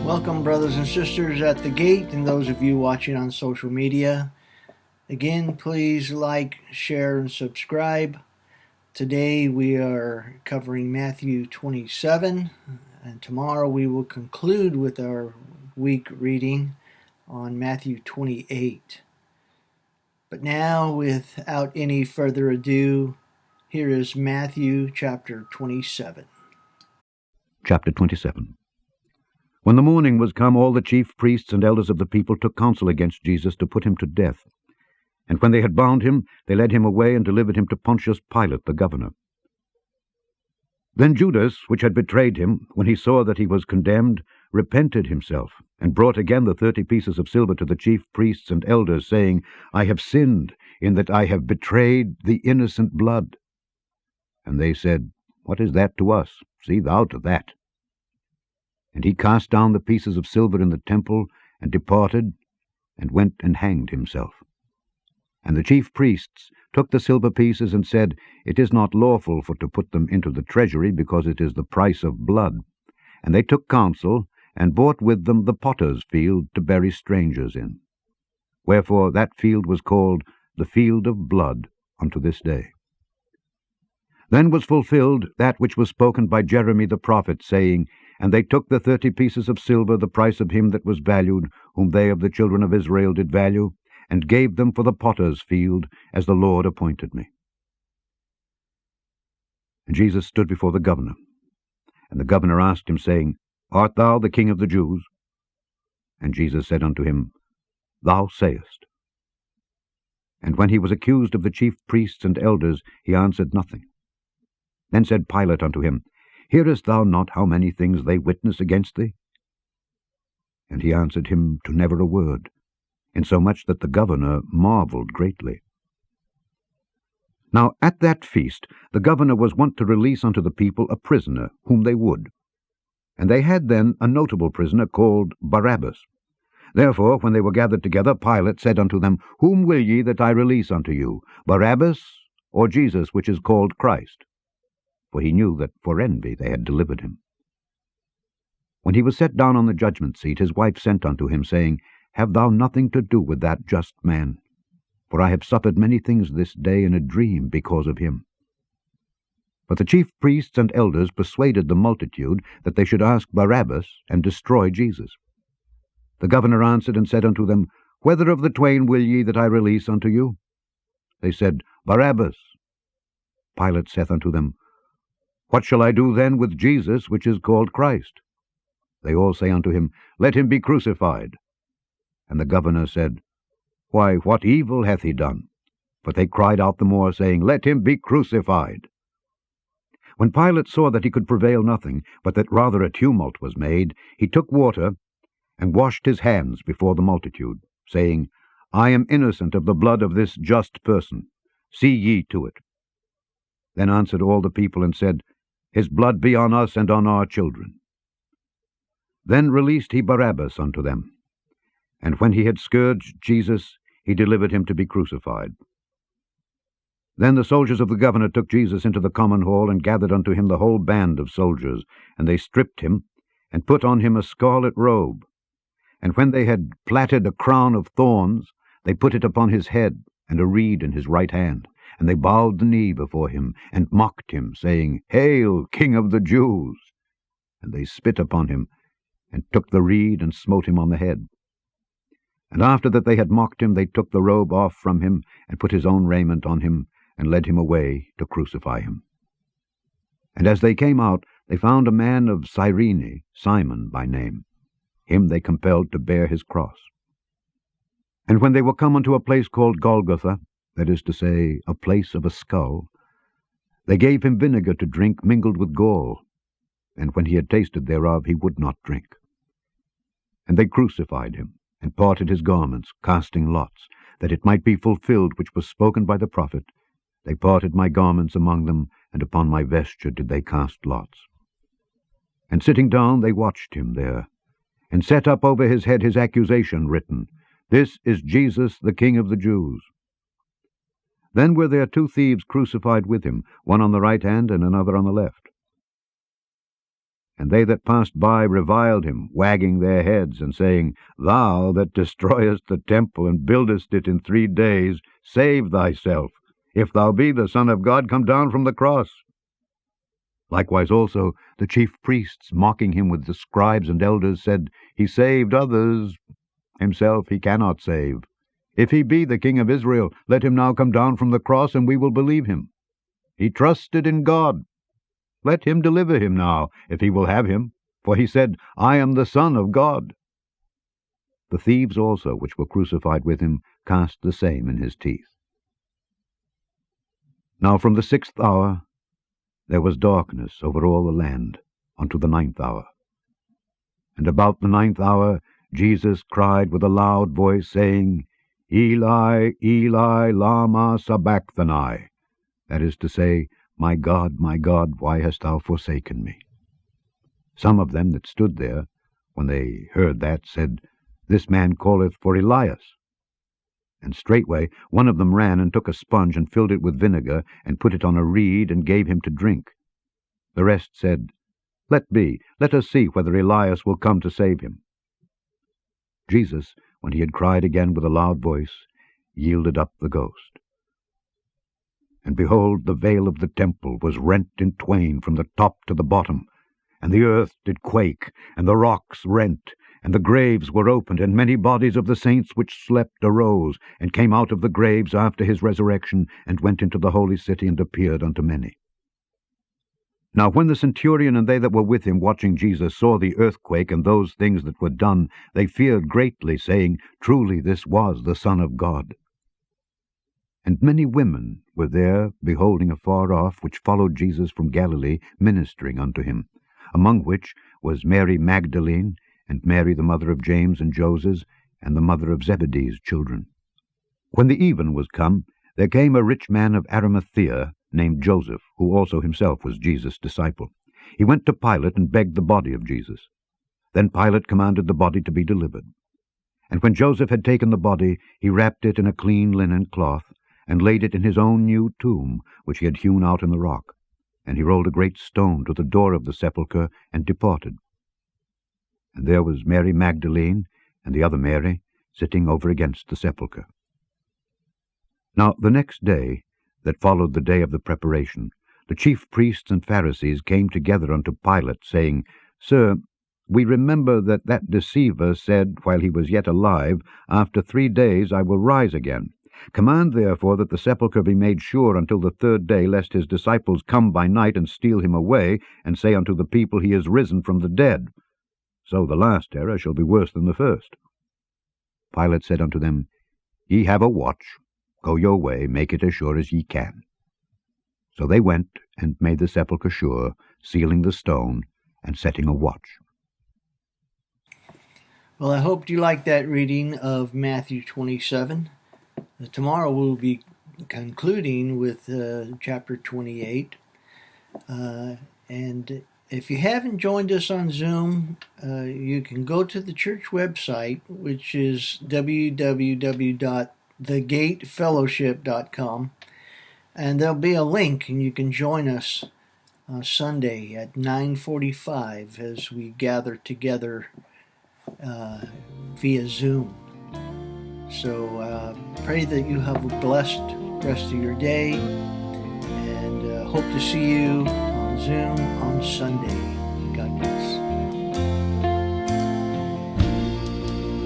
Welcome, brothers and sisters at the gate, and those of you watching on social media. Again, please like, share, and subscribe. Today we are covering Matthew 27, and tomorrow we will conclude with our week reading on Matthew 28. But now, without any further ado, here is Matthew chapter 27. Chapter 27. When the morning was come, all the chief priests and elders of the people took counsel against Jesus to put him to death. And when they had bound him, they led him away and delivered him to Pontius Pilate the governor. Then Judas, which had betrayed him, when he saw that he was condemned, repented himself, and brought again the 30 pieces of silver to the chief priests and elders, saying, I have sinned in that I have betrayed the innocent blood. And they said, What is that to us? See thou to that. And he cast down the pieces of silver in the temple, and departed, and went and hanged himself. And the chief priests took the silver pieces, and said, It is not lawful for to put them into the treasury, because it is the price of blood. And they took counsel, and bought with them the potter's field to bury strangers in. Wherefore that field was called the field of blood unto this day. Then was fulfilled that which was spoken by Jeremy the prophet, saying, And they took the 30 pieces of silver, the price of him that was valued, whom they of the children of Israel did value, and gave them for the potter's field, as the Lord appointed me. And Jesus stood before the governor. And the governor asked him, saying, Art thou the King of the Jews? And Jesus said unto him, Thou sayest. And when he was accused of the chief priests and elders, he answered nothing. Then said Pilate unto him, Hearest thou not how many things they witness against thee? And he answered him to never a word, insomuch that the governor marveled greatly. Now at that feast the governor was wont to release unto the people a prisoner, whom they would. And they had then a notable prisoner called Barabbas. Therefore, when they were gathered together, Pilate said unto them, Whom will ye that I release unto you, Barabbas, or Jesus, which is called Christ? For he knew that for envy they had delivered him. When he was set down on the judgment seat, his wife sent unto him, saying, Have thou nothing to do with that just man? For I have suffered many things this day in a dream because of him. But the chief priests and elders persuaded the multitude that they should ask Barabbas and destroy Jesus. The governor answered and said unto them, Whether of the twain will ye that I release unto you? They said, Barabbas. Pilate saith unto them, What shall I do then with Jesus, which is called Christ? They all say unto him, Let him be crucified. And the governor said, Why, what evil hath he done? But they cried out the more, saying, Let him be crucified. When Pilate saw that he could prevail nothing, but that rather a tumult was made, he took water, and washed his hands before the multitude, saying, I am innocent of the blood of this just person. See ye to it. Then answered all the people, and said, His blood be on us and on our children. Then released he Barabbas unto them. And when he had scourged Jesus, he delivered him to be crucified. Then the soldiers of the governor took Jesus into the common hall, and gathered unto him the whole band of soldiers. And they stripped him, and put on him a scarlet robe. And when they had plaited a crown of thorns, they put it upon his head, and a reed in his right hand. And they bowed the knee before him, and mocked him, saying, Hail, King of the Jews! And they spit upon him, and took the reed, and smote him on the head. And after that they had mocked him, they took the robe off from him, and put his own raiment on him, and led him away to crucify him. And as they came out, they found a man of Cyrene, Simon by name. Him they compelled to bear his cross. And when they were come unto a place called Golgotha, that is to say, a place of a skull, they gave him vinegar to drink mingled with gall, and when he had tasted thereof, he would not drink. And they crucified him, and parted his garments, casting lots, that it might be fulfilled which was spoken by the prophet, They parted my garments among them, and upon my vesture did they cast lots. And sitting down they watched him there, and set up over his head his accusation written, This is Jesus, the King of the Jews. Then were there 2 thieves crucified with him, one on the right hand and another on the left. And they that passed by reviled him, wagging their heads, and saying, Thou that destroyest the temple, and buildest it in 3 days, save thyself. If thou be the Son of God, come down from the cross. Likewise also the chief priests, mocking him with the scribes and elders, said, He saved others, himself he cannot save. If he be the King of Israel, let him now come down from the cross, and we will believe him. He trusted in God. Let him deliver him now, if he will have him. For he said, I am the Son of God. The thieves also, which were crucified with him, cast the same in his teeth. Now from the 6th hour there was darkness over all the land, unto the 9th hour. And about the 9th hour Jesus cried with a loud voice, saying, Eli, Eli, lama sabachthani. That is to say, my God, why hast thou forsaken me? Some of them that stood there, when they heard that, said, This man calleth for Elias. And straightway one of them ran and took a sponge, and filled it with vinegar, and put it on a reed, and gave him to drink. The rest said, Let be, let us see whether Elias will come to save him. Jesus, when he had cried again with a loud voice, yielded up the ghost. And behold, the veil of the temple was rent in twain from the top to the bottom, and the earth did quake, and the rocks rent, and the graves were opened, and many bodies of the saints which slept arose, and came out of the graves after his resurrection, and went into the holy city, and appeared unto many. Now when the centurion and they that were with him watching Jesus saw the earthquake and those things that were done, they feared greatly, saying, Truly this was the Son of God. And many women were there, beholding afar off, which followed Jesus from Galilee, ministering unto him, among which was Mary Magdalene, and Mary the mother of James and Joses, and the mother of Zebedee's children. When the even was come, there came a rich man of Arimathea, named Joseph, who also himself was Jesus' disciple. He went to Pilate, and begged the body of Jesus. Then Pilate commanded the body to be delivered. And when Joseph had taken the body, he wrapped it in a clean linen cloth, and laid it in his own new tomb, which he had hewn out in the rock. And he rolled a great stone to the door of the sepulchre, and departed. And there was Mary Magdalene, and the other Mary, sitting over against the sepulchre. Now the next day, that followed the day of the preparation, the chief priests and Pharisees came together unto Pilate, saying, Sir, we remember that deceiver said, while he was yet alive, After 3 days I will rise again. Command therefore that the sepulchre be made sure until the 3rd day, lest his disciples come by night and steal him away, and say unto the people, He is risen from the dead. So the last error shall be worse than the first. Pilate said unto them, Ye have a watch. Go your way, make it as sure as ye can. So they went and made the sepulchre sure, sealing the stone, and setting a watch. Well, I hope you liked that reading of Matthew 27. Tomorrow we'll be concluding with chapter 28. And if you haven't joined us on Zoom, you can go to the church website, which is www.thegatefellowship.com, and there'll be a link, and you can join us Sunday at 9:45 as we gather together via Zoom. So pray that you have a blessed rest of your day, and hope to see you on Zoom on Sunday. God bless.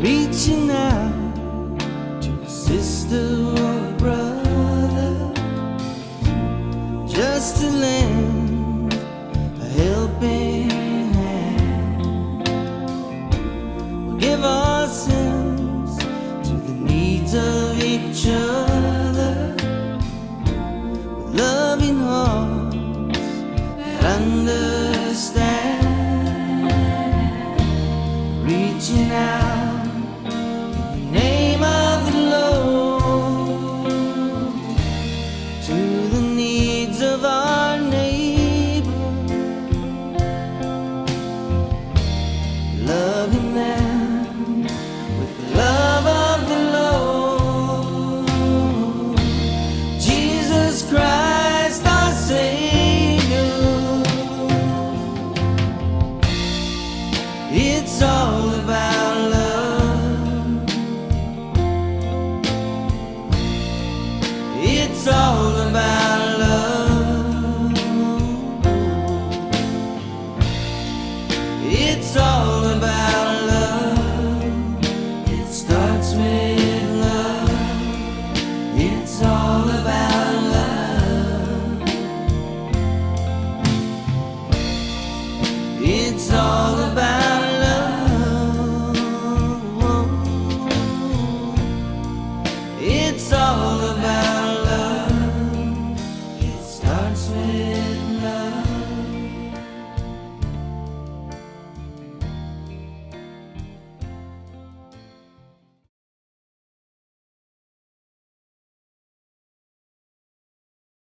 Reaching out to a sister or a brother, just to lend a helping hand. We'll give ourselves to the needs of each other, with loving hearts that understand. Reaching out in the name of the Lord to the needs of our neighbor, loving them with the love of the Lord. Jesus love.